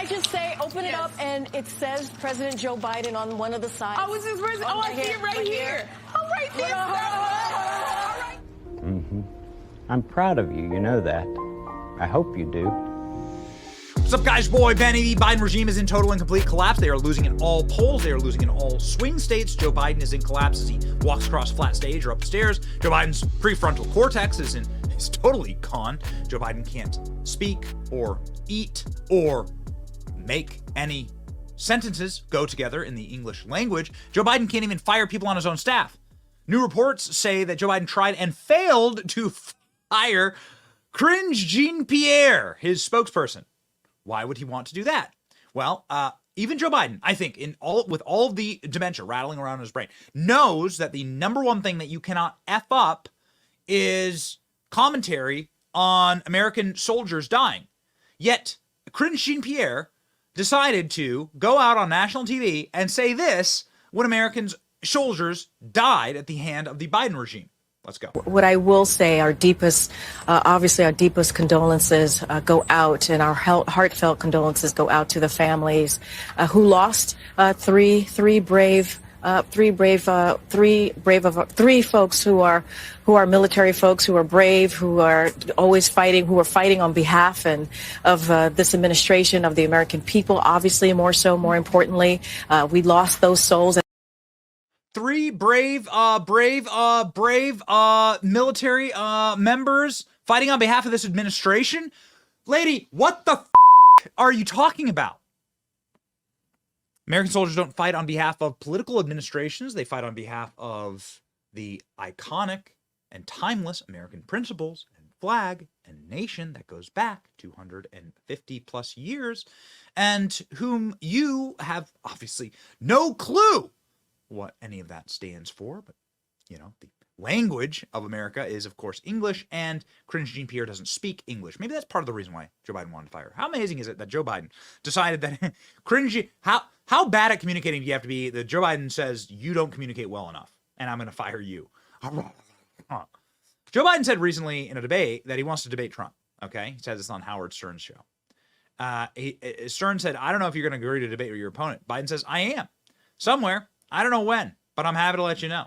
I just say, open it up, and it says President Joe Biden on one of the sides. Oh, is this president? Oh, I see it right here. Oh, right there. All right. I'm proud of you, you know that. I hope you do. What's up, guys? Boy Benny. The Biden regime is in total and complete collapse. They are losing in all polls. They are losing in all swing states. Joe Biden is in collapse as he walks across flat stage or up the stairs. Joe Biden's prefrontal cortex is totally gone. Joe Biden can't speak or eat or make any sentences go together in the English language. Joe Biden can't even fire people on his own staff. New reports say that Joe Biden tried and failed to fire Cringe Jean-Pierre, his spokesperson. Why would he want to do that? Well, even Joe Biden, I think, with all of the dementia rattling around in his brain, knows that the number one thing that you cannot F up is commentary on American soldiers dying. Yet, Karine Jean-Pierre decided to go out on national TV and say this when Americans soldiers died at the hand of the Biden regime. Let's go. What I will say, obviously our deepest condolences go out, and our heartfelt condolences go out to the families who lost three folks who are military folks, who are brave, who are always fighting, who are fighting on behalf of this administration, of the American people. Obviously, more importantly, we lost those souls. Three brave military members fighting on behalf of this administration? Lady, what the are you talking about? American soldiers don't fight on behalf of political administrations. They fight on behalf of the iconic and timeless American principles and flag and nation that goes back 250 plus years, and whom you have obviously no clue what any of that stands for. But, you know, the language of America is, of course, English, and Cringe Jean-Pierre doesn't speak English. Maybe that's part of the reason why Joe Biden wanted to fire her. How amazing is it that Joe Biden decided that how bad at communicating do you have to be that Joe Biden says you don't communicate well enough and I'm going to fire you? Joe Biden said recently in a debate that he wants to debate Trump. Okay. He said this on Howard Stern's show. Stern said, I don't know if you're going to agree to debate with your opponent. Biden says, I am. Somewhere. I don't know when, but I'm happy to let you know.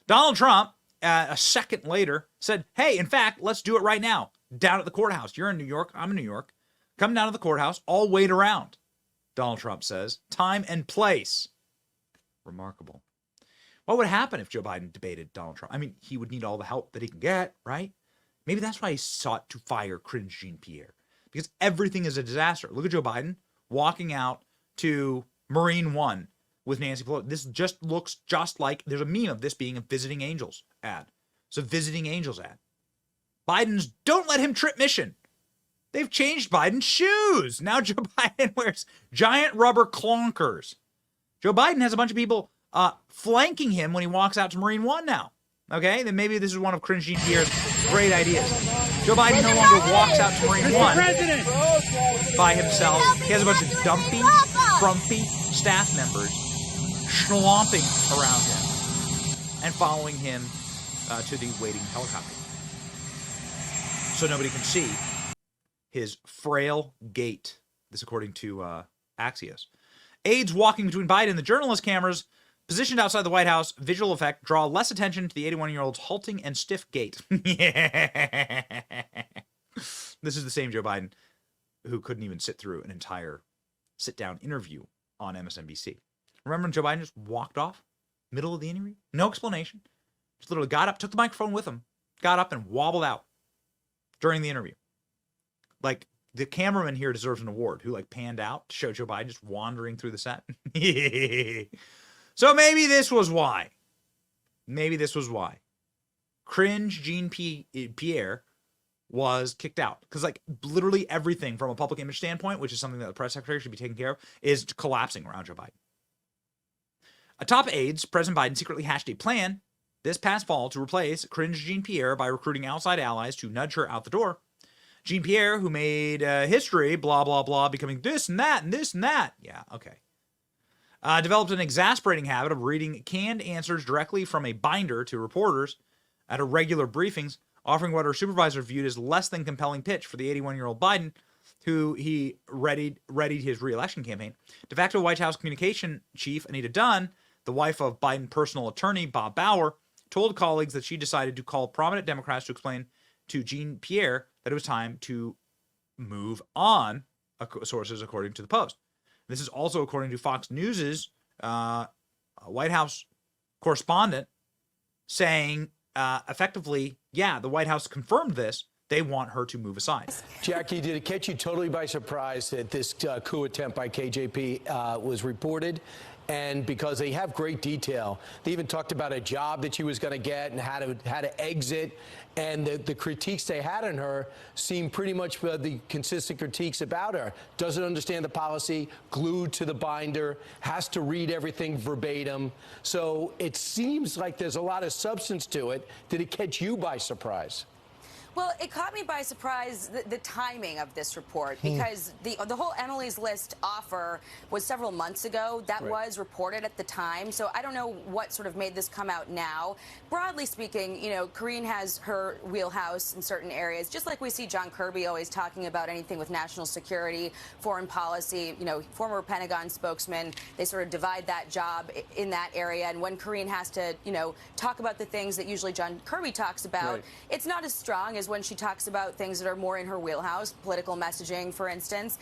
Donald Trump, a second later, said, hey, in fact, let's do it right now. Down at the courthouse. You're in New York. I'm in New York. Come down to the courthouse. I'll wait around. Donald Trump says, time and place. Remarkable. What would happen if Joe Biden debated Donald Trump? I mean, he would need all the help that he can get, right? Maybe that's why he sought to fire Cringe Jean-Pierre, because everything is a disaster. Look at Joe Biden walking out to Marine One with Nancy Pelosi. This just looks just like, there's a meme of this being a Visiting Angels ad. It's a Visiting Angels ad. Biden's don't let him trip mission. They've changed Biden's shoes. Now Joe Biden wears giant rubber clonkers. Joe Biden has a bunch of people flanking him when he walks out to Marine One now. Okay, then maybe this is one of Cringe Jean-Pierre's great ideas. Joe Biden no longer walks out to Marine One by himself. He has a bunch of dumpy, frumpy staff members schlomping around him and following him to the waiting helicopter, so nobody can see his frail gait. This according to Axios. Aides walking between Biden and the journalist cameras positioned outside the White House, visual effect, draw less attention to the 81-year-old's halting and stiff gait. This is the same Joe Biden who couldn't even sit through an entire sit-down interview on MSNBC. Remember when Joe Biden just walked off middle of the interview? No explanation. Just literally got up, took the microphone with him, got up and wobbled out during the interview. Like, the cameraman here deserves an award who like panned out to show Joe Biden just wandering through the set. So maybe this was why. Maybe this was why. Cringe Jean-Pierre was kicked out. Because like literally everything from a public image standpoint, which is something that the press secretary should be taking care of, is collapsing around Joe Biden. Atop aides, President Biden secretly hatched a plan this past fall to replace Cringe Jean-Pierre by recruiting outside allies to nudge her out the door. Jean-Pierre, who made history, blah, blah, blah, becoming this and that and this and that. Yeah, okay. Developed an exasperating habit of reading canned answers directly from a binder to reporters at her regular briefings, offering what her supervisor viewed as less than compelling pitch for the 81-year-old Biden. who he readied his re-election campaign. De facto White House communication chief Anita Dunn, the wife of Biden personal attorney Bob Bauer, told colleagues that she decided to call prominent Democrats to explain to Jean-Pierre that it was time to move on, sources according to the Post. This is also according to Fox News's White House correspondent saying effectively, yeah, the White House confirmed this. They want her to move aside. Jackie, did it catch you totally by surprise that this coup attempt by KJP was reported? And because they have great detail, they even talked about a job that she was going to get and how to exit. And the critiques they had on her seem pretty much the consistent critiques about her. Doesn't understand the policy, glued to the binder, has to read everything verbatim. So it seems like there's a lot of substance to it. Did it catch you by surprise? Well, it caught me by surprise, the timing of this report, because the whole Emily's List offer was several months ago. That was reported at the time. So I don't know what sort of made this come out now. Broadly speaking, you know, Karine has her wheelhouse in certain areas, just like we see John Kirby always talking about anything with national security, foreign policy, you know, former Pentagon spokesman. They sort of divide that job in that area. And when Karine has to, you know, talk about the things that usually John Kirby talks about, it's not as strong as when she talks about things that are more in her wheelhouse, political messaging, for instance.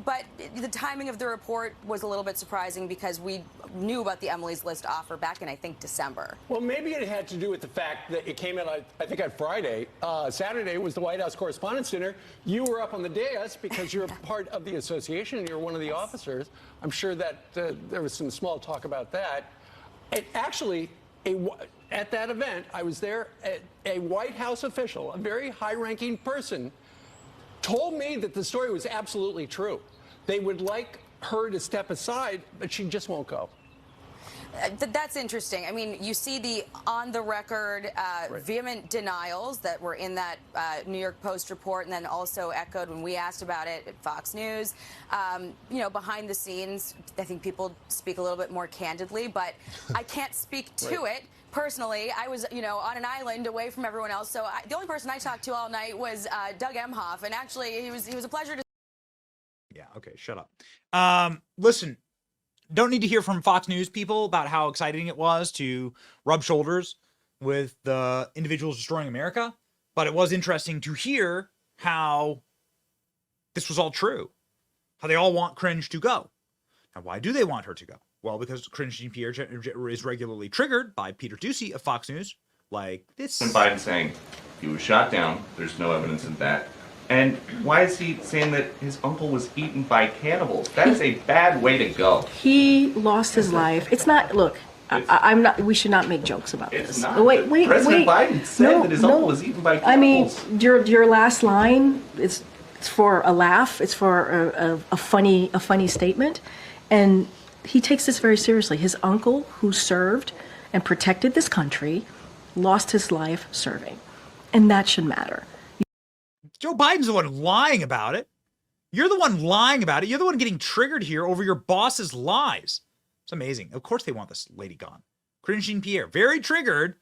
But the timing of the report was a little bit surprising because we knew about the Emily's List offer back in, I think, December. Well, maybe it had to do with the fact that it came out, I think, on Friday. Saturday was the White House Correspondents' Dinner. You were up on the dais because you're part of the association and you're one of the officers. I'm sure that there was some small talk about that. It actually, at that event, I was there, a White House official, a very high-ranking person, told me that the story was absolutely true. They would like her to step aside, but she just won't go. That's interesting. I mean, you see the on-the-record vehement denials that were in that New York Post report and then also echoed when we asked about it at Fox News. You know, behind the scenes, I think people speak a little bit more candidly, but I can't speak to it. Personally, I was, you know, on an island away from everyone else, so the only person I talked to all night was Doug Emhoff, and actually, he was a pleasure to. Yeah, okay, shut up. Listen, don't need to hear from Fox News people about how exciting it was to rub shoulders with the individuals destroying America, but it was interesting to hear how this was all true, how they all want Cringe to go. Now, why do they want her to go? Well, because Karine Jean-Pierre is regularly triggered by Peter Doocy of Fox News, like this. And Biden saying he was shot down. There's no evidence of that. And why is he saying that his uncle was eaten by cannibals? That is a bad way to go. He lost his life. It's not. Look, I'm not. We should not make jokes about It's this. not. Wait. President Biden said that his uncle was eaten by cannibals. I mean, your last line is it's for a laugh. It's for a funny statement, and he takes this very seriously. His uncle, who served and protected this country, lost his life serving, and that should matter. Joe Biden's the one lying about it. You're the one lying about it. You're the one getting triggered here over your boss's lies. It's amazing. Of course they want this lady gone. Karine Jean-Pierre, very triggered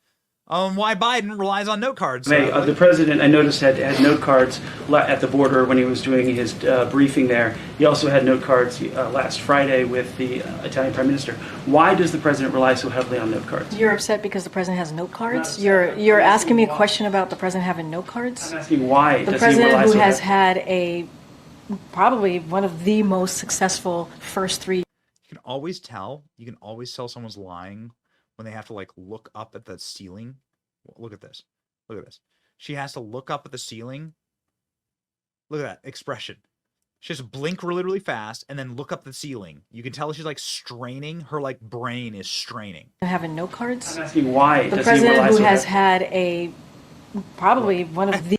on why Biden relies on note cards. The president, I noticed, had note cards at the border when he was doing his briefing there. He also had note cards last Friday with the Italian prime minister. Why does the president rely so heavily on note cards? You're upset because the president has note cards? You're asking me a question about the president having note cards? I'm asking why the does he rely so president who has heavily? had probably one of the most successful first 3. You can always tell someone's lying when they have to like look up at the ceiling. Look at this. Look at this. She has to look up at the ceiling. Look at that expression. She has to blink really, really fast and then look up the ceiling. You can tell she's like straining. Her like brain is straining. Having note cards? I'm asking why the does president he rely who so has heavily? had probably one of the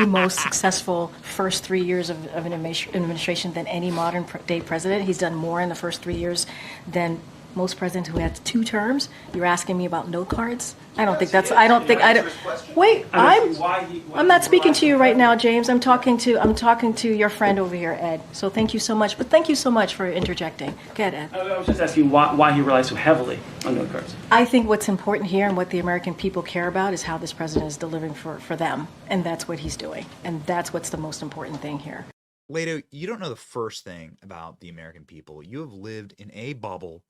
most successful first 3 years of an administration than any modern day president. He's done more in the first 3 years than most presidents who had 2 terms. You're asking me about note cards? I don't think that's. I don't think. I don't. Wait, I'm not speaking to you right now, James. I'm talking to your friend over here, Ed. So thank you so much. But thank you so much for interjecting. Go ahead, Ed. I was just asking why he relies so heavily on note cards. I think what's important here and what the American people care about is how this president is delivering for them, and that's what he's doing, and that's what's the most important thing here. Leto, you don't know the first thing about the American people. You have lived in a bubble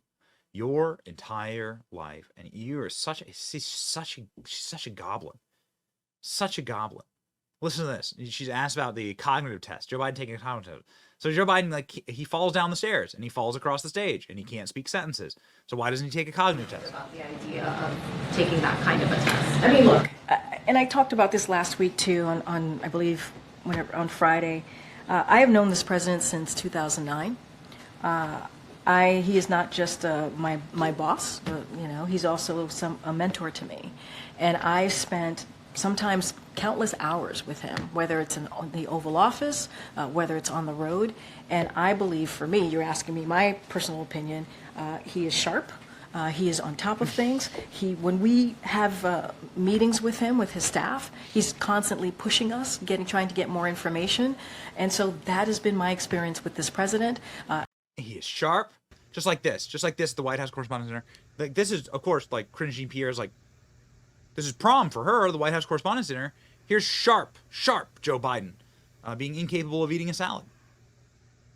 your entire life, and you are she's such a goblin. Such a goblin. Listen to this. She's asked about the cognitive test. Joe Biden taking a cognitive test. So Joe Biden, like, he falls down the stairs and he falls across the stage and he can't speak sentences. So why doesn't he take a cognitive test? About the idea of taking that kind of a test. I mean, look, and I talked about this last week too on I believe on Friday. I have known this president since 2009. He is not just my boss, he's also a mentor to me, and I've spent sometimes countless hours with him, whether it's in the Oval Office, whether it's on the road. And I believe, for me, you're asking me my personal opinion, he is sharp. He is on top of things. When we have meetings with him, with his staff, he's constantly pushing us, trying to get more information. And so that has been my experience with this president. He is sharp, just like this, the White House Correspondents' Dinner. Like, this is, of course, like Karine Jean-Pierre's, like, this is prom for her, the White House Correspondents' Dinner. Here's sharp Joe Biden being incapable of eating a salad.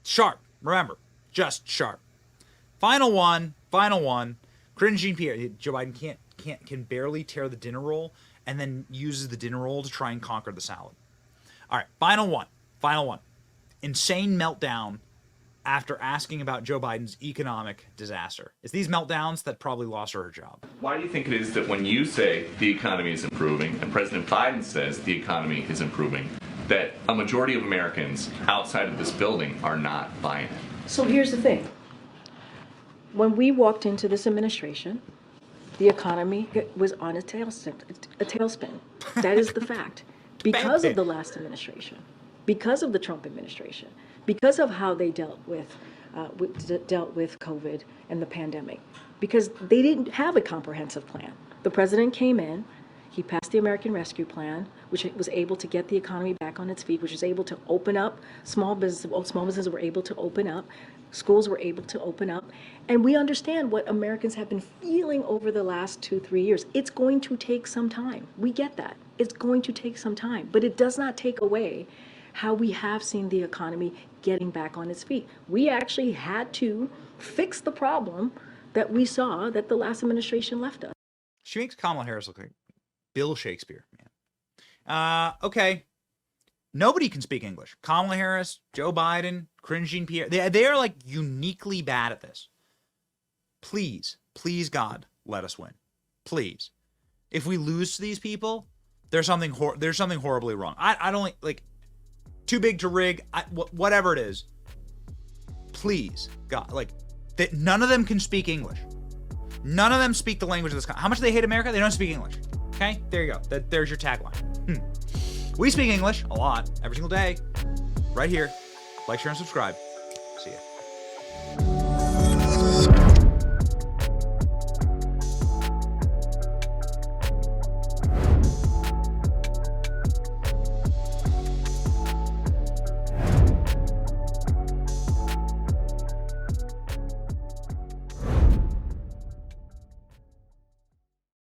Sharp, remember, just sharp. Final one. Karine Jean-Pierre. Joe Biden can barely tear the dinner roll and then uses the dinner roll to try and conquer the salad. All right, final one. Insane meltdown after asking about Joe Biden's economic disaster. It's these meltdowns that probably lost her job. Why do you think it is that when you say the economy is improving and President Biden says the economy is improving, that a majority of Americans outside of this building are not buying it? So here's the thing. When we walked into this administration, the economy was on a tailspin. That is the fact. Because of the last administration, because of the Trump administration, because of how they dealt with COVID and the pandemic, because they didn't have a comprehensive plan. The president came in, he passed the American Rescue Plan, which was able to get the economy back on its feet, which was able to open up small businesses were able to open up, schools were able to open up, and we understand what Americans have been feeling over the last 2-3 years. It's going to take some time. We get that. It's going to take some time, but it does not take away how we have seen the economy getting back on its feet. We actually had to fix the problem that we saw that the last administration left us. She makes Kamala Harris look like Bill Shakespeare, man. Okay. Nobody can speak English. Kamala Harris, Joe Biden, Karine Jean-Pierre, they are like uniquely bad at this. Please, God, let us win. Please. If we lose to these people, there's something horribly wrong. I don't like too big to rig, whatever it is. Please, God, none of them can speak English. None of them speak the language of this country. How much do they hate America? They don't speak English. Okay, there you go. There's your tagline. We speak English a lot, every single day, right here. Like, share, and subscribe. See ya.